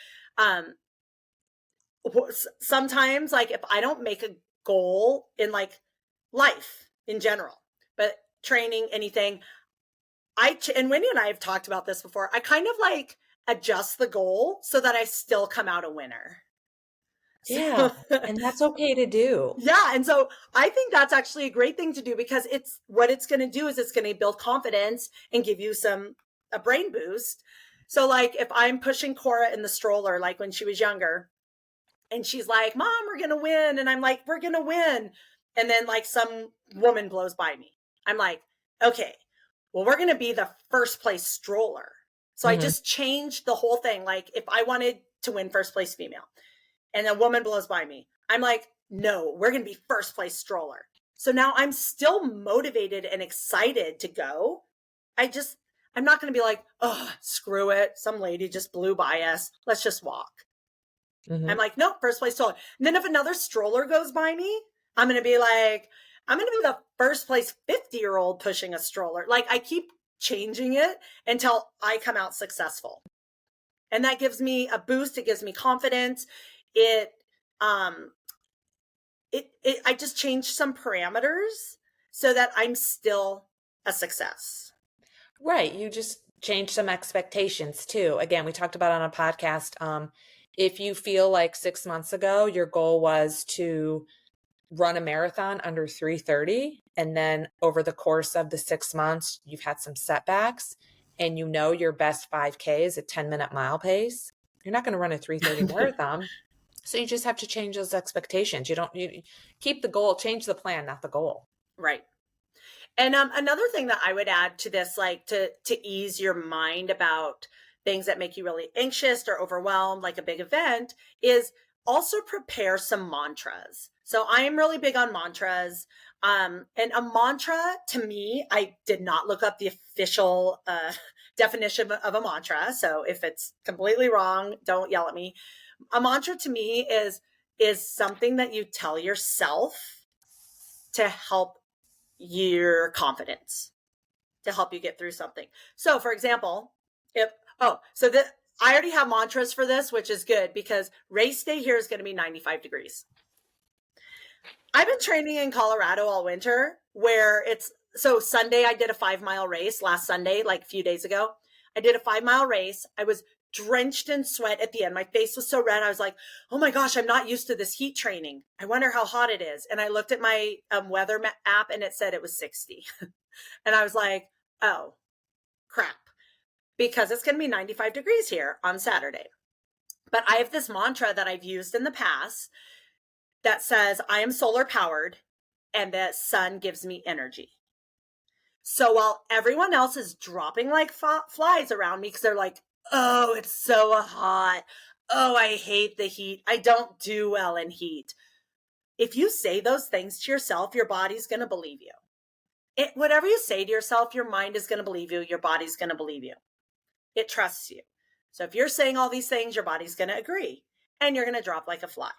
sometimes like if I don't make a goal in like life in general, but training, anything, and Wendy and I have talked about this before. I kind of like adjust the goal so that I still come out a winner. Yeah. And that's okay to do. Yeah. And so I think that's actually a great thing to do, because it's what it's going to do is it's going to build confidence and give you a brain boost. So like if I'm pushing Cora in the stroller, like when she was younger, and she's like, Mom, we're going to win. And I'm like, we're going to win. And then like some woman blows by me. I'm like, okay, well, we're going to be the first place stroller. So I just changed the whole thing. Like if I wanted to win first place female and a woman blows by me, I'm like, no, we're going to be first place stroller. So now I'm still motivated and excited to go. I'm not going to be like, oh, screw it. Some lady just blew by us. Let's just walk. I'm like, nope, first place stroller. And then if another stroller goes by me, I'm going to be the first place 50-year-old pushing a stroller. Like I keep changing it until I come out successful. And that gives me a boost. It gives me confidence. I just changed some parameters so that I'm still a success. Right. You just change some expectations too. Again, we talked about on a podcast, if you feel like 6 months ago, your goal was to run a marathon under 3:30, and then over the course of the 6 months, you've had some setbacks, and you know your best 5K is a 10-minute mile pace, you're not going to run a 3:30 marathon. So you just have to change those expectations. You keep the goal, change the plan, not the goal. Right. And another thing that I would add to this, like to ease your mind about things that make you really anxious or overwhelmed, like a big event, is also prepare some mantras. So I am really big on mantras. And a mantra to me, I did not look up the official definition of a mantra. So if it's completely wrong, don't yell at me. A mantra to me is something that you tell yourself to help your confidence, to help you get through something. So for example, I already have mantras for this, which is good because race day here is going to be 95 degrees. I've been training in Colorado all winter so Sunday I did a 5-mile race last Sunday, like a few days ago. I did a 5-mile race. I was drenched in sweat at the end. My face was so red. I was like, oh my gosh, I'm not used to this heat training. I wonder how hot it is. And I looked at my weather app and it said it was 60. And I was like, oh, crap. Because it's going to be 95 degrees here on Saturday. But I have this mantra that I've used in the past that says, I am solar powered and the sun gives me energy. So while everyone else is dropping like flies around me because they're like, oh, it's so hot. Oh, I hate the heat. I don't do well in heat. If you say those things to yourself, your body's going to believe you. Whatever you say to yourself, your mind is going to believe you. Your body's going to believe you. It trusts you. So if you're saying all these things, your body's going to agree and you're going to drop like a fly.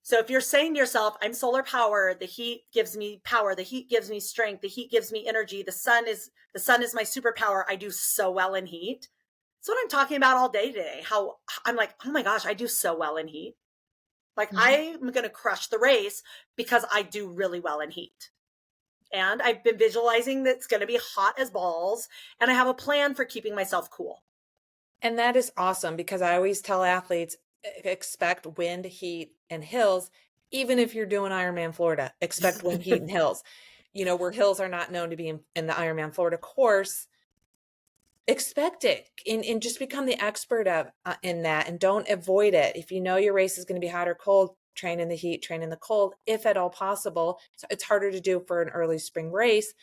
So if you're saying to yourself, I'm solar powered, the heat gives me power, the heat gives me strength, the heat gives me energy, the sun is my superpower, I do so well in heat. That's what I'm talking about all day today. How I'm like, oh my gosh, I do so well in heat. Like I'm going to crush the race because I do really well in heat. And I've been visualizing that it's going to be hot as balls. And I have a plan for keeping myself cool. And that is awesome because I always tell athletes, expect wind, heat, and hills. Even if you're doing Ironman Florida, expect wind, heat, and hills. Where hills are not known to be in the Ironman Florida course, expect it and just become the expert in that and don't avoid it. If you know your race is going to be hot or cold, train in the heat, train in the cold, if at all possible. So it's harder to do for an early spring race.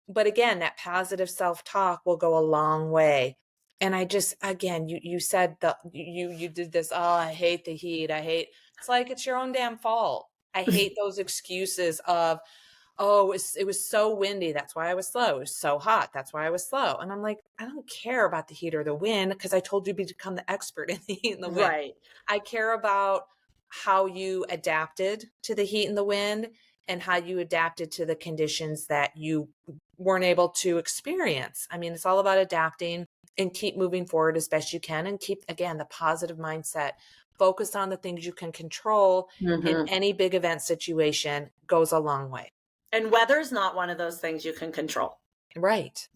But again, that positive self-talk will go a long way. And I just, again, you said you did this, oh, I hate the heat. It's like, it's your own damn fault. I hate those excuses of, oh, it was so windy. That's why I was slow. It was so hot. That's why I was slow. And I'm like, I don't care about the heat or the wind because I told you to become the expert in the heat and the wind. Right. I care about how you adapted to the heat and the wind and how you adapted to the conditions that you weren't able to experience. I mean, it's all about adapting and keep moving forward as best you can and keep, again, the positive mindset. Focus on the things you can control in any big event situation goes a long way. And weather's not one of those things you can control. Right.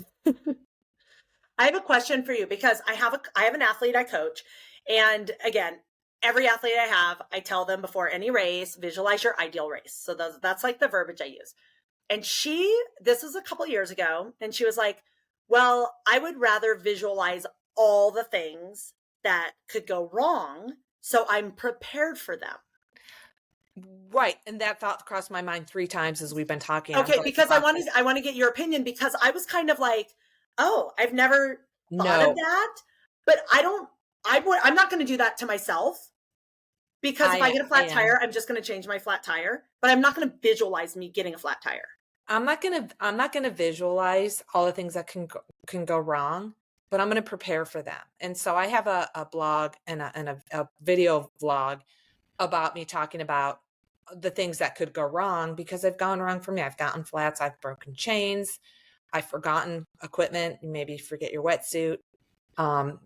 I have a question for you because I have an athlete I coach. And again, every athlete I have, I tell them before any race, visualize your ideal race. So that's like the verbiage I use. And this was a couple years ago, and she was like, well, I would rather visualize all the things that could go wrong so I'm prepared for them. Right. And that thought crossed my mind 3 times as we've been talking. Okay, because I want to get your opinion, because I was kind of like, oh, I've never thought of that. But I'm not going to do that to myself, because if I get a flat tire, I'm just going to change my flat tire, but I'm not going to visualize me getting a flat tire. I'm not going to visualize all the things that can go wrong, but I'm going to prepare for them. And so I have a blog and a video vlog about me talking about the things that could go wrong, because they've gone wrong for me. I've gotten flats, I've broken chains, I've forgotten equipment. You maybe forget your wetsuit,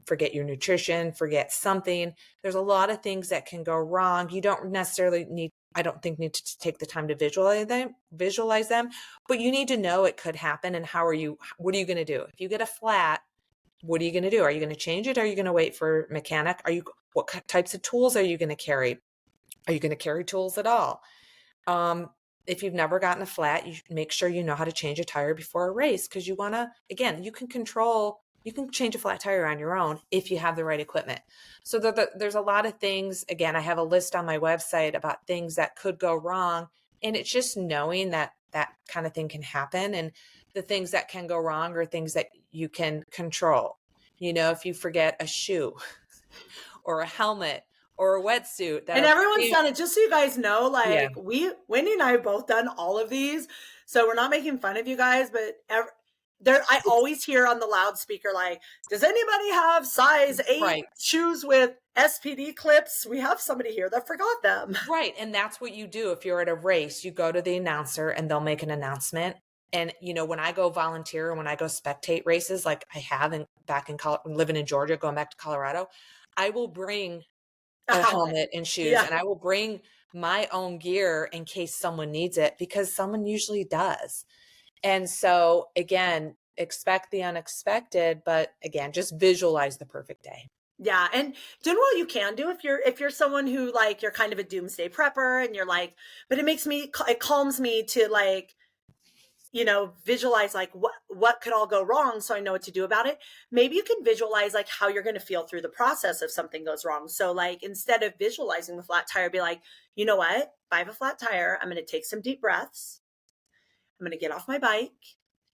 forget your nutrition, forget something. There's a lot of things that can go wrong. You don't necessarily need to take the time to visualize them, but you need to know it could happen. And what are you going to do? If you get a flat, what are you going to do? Are you going to change it? Are you going to wait for a mechanic? What types of tools are you going to carry? Are you going to carry tools at all? If you've never gotten a flat, you make sure you know how to change a tire before a race, because you want to, again, you can change a flat tire on your own if you have the right equipment. So there's a lot of things. Again, I have a list on my website about things that could go wrong. And it's just knowing that kind of thing can happen. And the things that can go wrong are things that you can control. If you forget a shoe or a helmet or a wetsuit. And everyone's done it, just so you guys know, like Wendy and I have both done all of these. So we're not making fun of you guys, but I always hear on the loudspeaker, like, does anybody have size 8 shoes with SPD clips? We have somebody here that forgot them. Right. And that's what you do. If you're at a race, you go to the announcer and they'll make an announcement. And, when I go volunteer, when I go spectate races, like I have living in Georgia, going back to Colorado, I will bring a helmet and shoes, and I will bring my own gear in case someone needs it, because someone usually does. And so again, expect the unexpected, but again, just visualize the perfect day. Yeah. And doing what you can do, if you're someone who, like, you're kind of a doomsday prepper and you're like, but it calms me to, like, visualize, like, what could all go wrong, so I know what to do about it. Maybe you can visualize, like, how you're going to feel through the process if something goes wrong. So, like, instead of visualizing the flat tire, be like, you know what? If I have a flat tire, I'm going to take some deep breaths. I'm going to get off my bike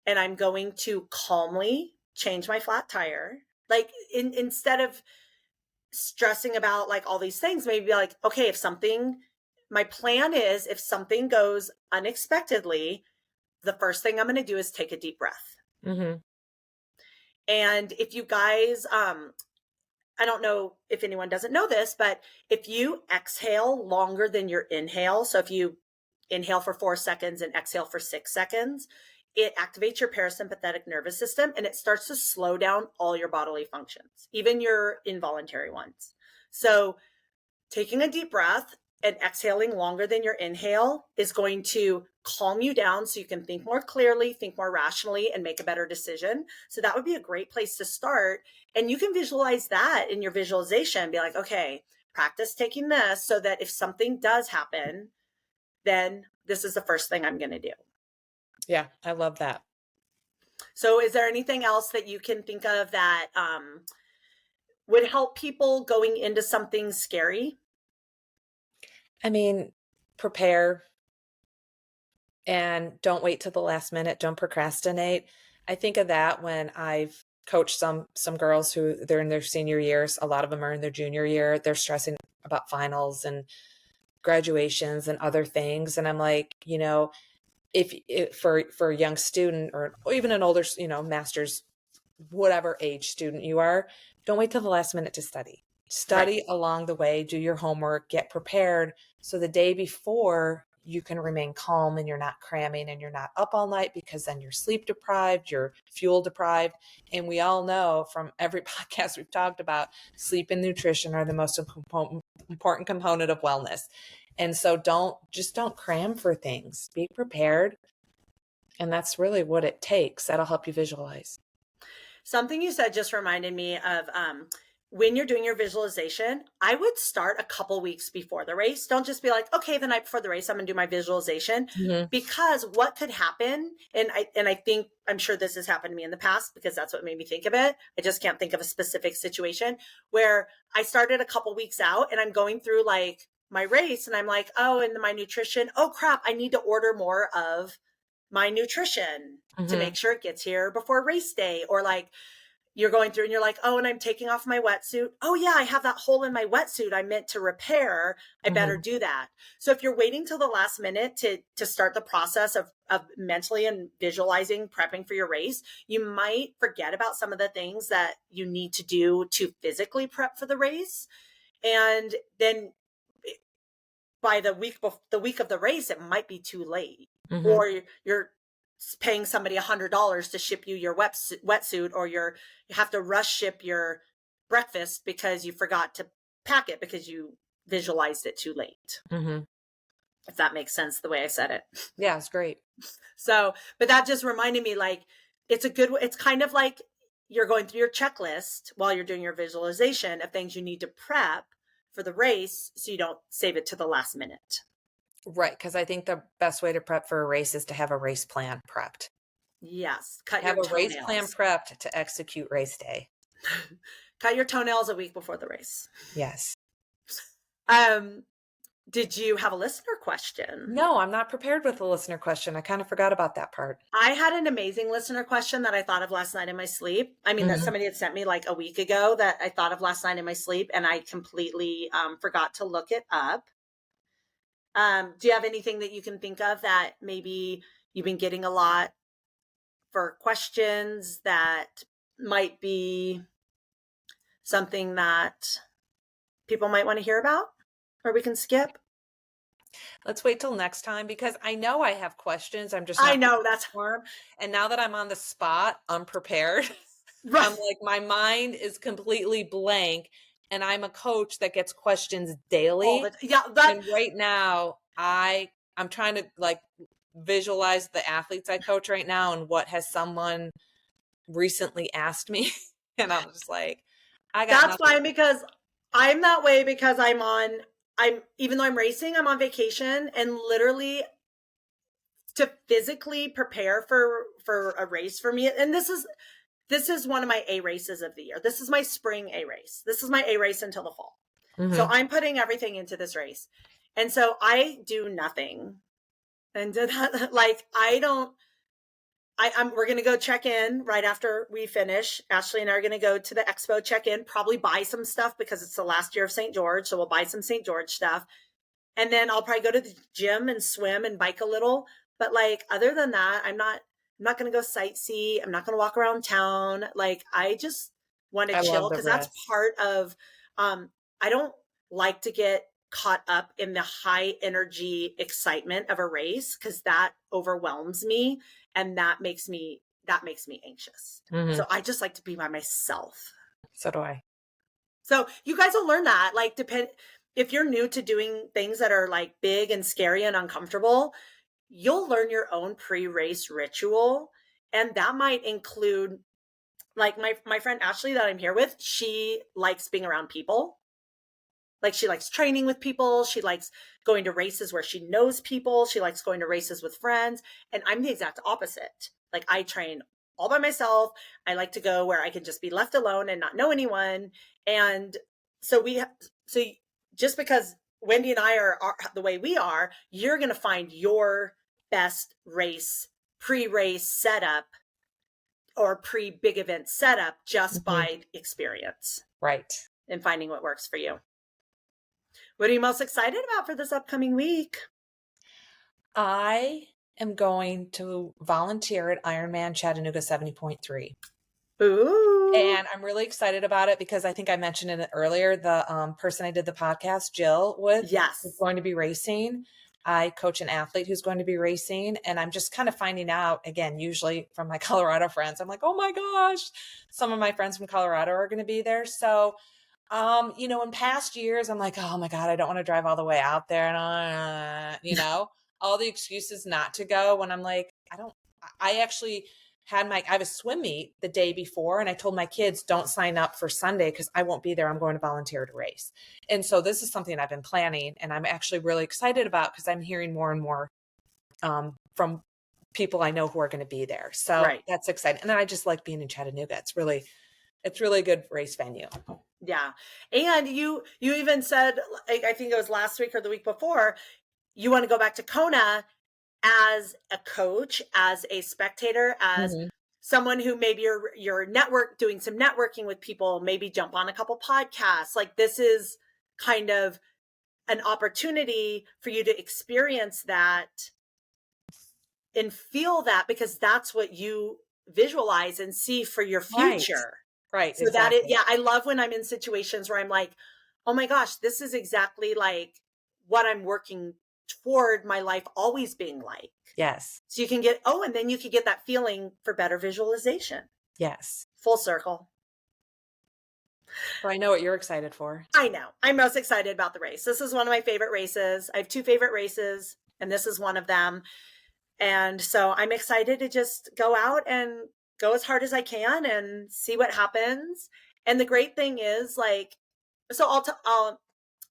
and I'm going to calmly change my flat tire. Like, instead of stressing about, like, all these things, maybe be like, okay, my plan is, if something goes unexpectedly, the first thing I'm going to do is take a deep breath. Mm-hmm. And if you guys, I don't know if anyone doesn't know this, but if you exhale longer than your inhale, so if you inhale for 4 seconds and exhale for 6 seconds, it activates your parasympathetic nervous system and it starts to slow down all your bodily functions, even your involuntary ones. So taking a deep breath and exhaling longer than your inhale is going to calm you down so you can think more clearly, think more rationally, and make a better decision. So that would be a great place to start. And you can visualize that in your visualization. Be like, okay, practice taking this so that if something does happen, then this is the first thing I'm going to do. Yeah, I love that. So is there anything else that you can think of that would help people going into something scary? I mean, prepare and don't wait till the last minute. Don't procrastinate. I think of that when I've coached some girls who they're in their senior years. A lot of them are in their junior year. They're stressing about finals and graduations and other things. And I'm like, if for a young student or even an older, master's, whatever age student you are, don't wait till the last minute to study. Study along the way, do your homework, get prepared. So the day before you can remain calm and you're not cramming and you're not up all night, because then you're sleep deprived, you're fuel deprived. And we all know from every podcast we've talked about, sleep and nutrition are the most important component of wellness. And so don't cram for things. Be prepared. And that's really what it takes. That'll help you visualize. Something you said just reminded me of when you're doing your visualization, I would start a couple weeks before the race. Don't just be like, okay, the night before the race, I'm going to do my visualization. Because what could happen, and I think, I'm sure this has happened to me in the past because that's what made me think of it. I just can't think of a specific situation where I started a couple weeks out and I'm going through like my race and I'm like, oh, and my nutrition, oh crap, I need to order more of my nutrition to make sure it gets here before race day. Or like, you're going through and you're like, oh, and I'm taking off my wetsuit. Oh yeah, I have that hole in my wetsuit I meant to repair. I better do that. So if you're waiting till the last minute to start the process of mentally and visualizing, prepping for your race, you might forget about some of the things that you need to do to physically prep for the race. And then by the week of the race, it might be too late. Or you're paying somebody $100 to ship you your wetsuit, or you have to rush ship your breakfast because you forgot to pack it because you visualized it too late. If that makes sense the way I said it. Yeah, it's great. So, but that just reminded me, like, it's kind of like you're going through your checklist while you're doing your visualization of things you need to prep for the race so you don't save it to the last minute. Right, because I think the best way to prep for a race is to have a race plan prepped. Yes. Have a race plan prepped to execute race day. Cut your toenails a week before the race. Yes. Did you have a listener question? No, I'm not prepared with a listener question. I kind of forgot about that part. I had an amazing listener question that I thought of last night in my sleep. I mean, that somebody had sent me like a week ago that I thought of last night in my sleep, and I completely forgot to look it up. Do you have anything that you can think of that maybe you've been getting a lot for questions that might be something that people might want to hear about, or we can skip? Let's wait till next time, because I know I have questions. I'm just I know that's hard. And now that I'm on the spot, unprepared, Right. I'm like, my mind is completely blank, and I'm a coach that gets questions daily. And right now I'm trying to like visualize the athletes I coach right now and what has someone recently asked me. And I'm just like, that's fine, because I'm that way, because even though I'm racing, I'm on vacation, and literally to physically prepare for a race for me. And this is one of my A races of the year. This is my spring A race. This is my A race until the fall. So I'm putting everything into this race. And so I do nothing. And like, we're going to go check in right after we finish. Ashley and I are going to go to the expo, check in, probably buy some stuff because it's the last year of St. George. So we'll buy some St. George stuff. And then I'll probably go to the gym and swim and bike a little. But like, other than that, I'm not going to go sightsee. I'm not going to walk around town. Like, I just want to chill, because that's part of, I don't like to get caught up in the high energy excitement of a race, because that overwhelms me and that makes me anxious. So I just like to be by myself. So do I. So you guys will learn that, like, if you're new to doing things that are like big and scary and uncomfortable, you'll learn your own pre-race ritual. And that might include, like, my friend Ashley that I'm here with, she likes being around people. Like, she likes training with people. She likes going to races where she knows people. She likes going to races with friends. And I'm the exact opposite. Like, I train all by myself. I like to go where I can just be left alone and not know anyone. And so just because Wendy and I are the way we are, you're going to find your best race, pre-race setup or pre-big event setup just by experience. Right. And finding what works for you. What are you most excited about for this upcoming week? I am going to volunteer at Ironman Chattanooga 70.3. Ooh. And I'm really excited about it because I think I mentioned it earlier. The person I did the podcast, Jill, with, is going to be racing. I coach an athlete who's going to be racing, and I'm just kind of finding out, again, usually from my Colorado friends. I'm like, oh my gosh, some of my friends from Colorado are going to be there. So in past years, I'm like, oh my God, I don't want to drive all the way out there. And, all the excuses not to go, when I'm like, I actually I have a swim meet the day before, and I told my kids, don't sign up for Sunday because I won't be there. I'm going to volunteer to race. And so this is something I've been planning, and I'm actually really excited about because I'm hearing more and more from people I know who are going to be there. So that's exciting. And then I just like being in Chattanooga. It's really a good race venue. Yeah. And you even said, I think it was last week or the week before, you want to go back to Kona as a coach, as a spectator, as someone who maybe you're doing some networking with people, maybe jump on a couple podcasts. Like, this is kind of an opportunity for you to experience that and feel that, because that's what you visualize and see for your future. Right. So exactly. I love when I'm in situations where I'm like, oh my gosh, this is exactly like what I'm working toward my life always being like. Yes. So you can get, and then you can get that feeling for better visualization. Yes. Full circle. Well, I know what you're excited for. I know. I'm most excited about the race. This is one of my favorite races. I have 2 favorite races, and this is one of them. And so I'm excited to just go out and go as hard as I can and see what happens. And the great thing is, like, so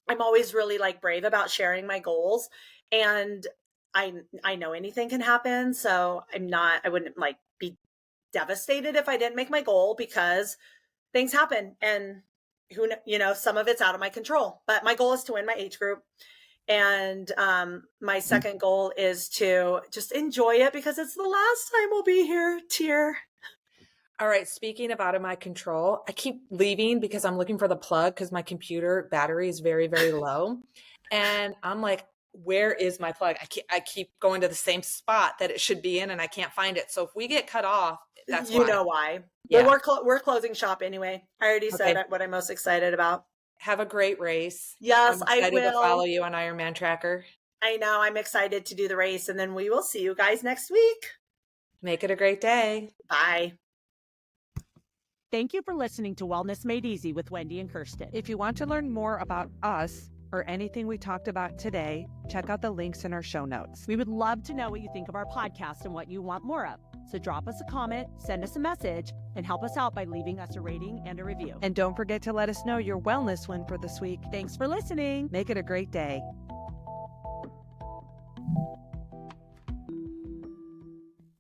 I'm always really like brave about sharing my goals, and I know anything can happen. So I wouldn't like be devastated if I didn't make my goal, because things happen, and some of it's out of my control, but my goal is to win my age group. And my second goal is to just enjoy it, because it's the last time we'll be here. Tear. All right. Speaking of out of my control, I keep leaving because I'm looking for the plug because my computer battery is very, very low. And I'm like, where is my plug? I keep going to the same spot that it should be in, and I can't find it. So if we get cut off, that's why. You know why. Yeah. But we're closing shop anyway. I already said what I'm most excited about. Have a great race. Yes, I'm excited I will. to follow you on Ironman Tracker. I know. I'm excited to do the race, and then we will see you guys next week. Make it a great day. Bye. Thank you for listening to Wellness Made Easy with Wendy and Kirsten. If you want to learn more about us or anything we talked about today, check out the links in our show notes. We would love to know what you think of our podcast and what you want more of. So drop us a comment, send us a message, and help us out by leaving us a rating and a review. And don't forget to let us know your wellness win for this week. Thanks for listening. Make it a great day.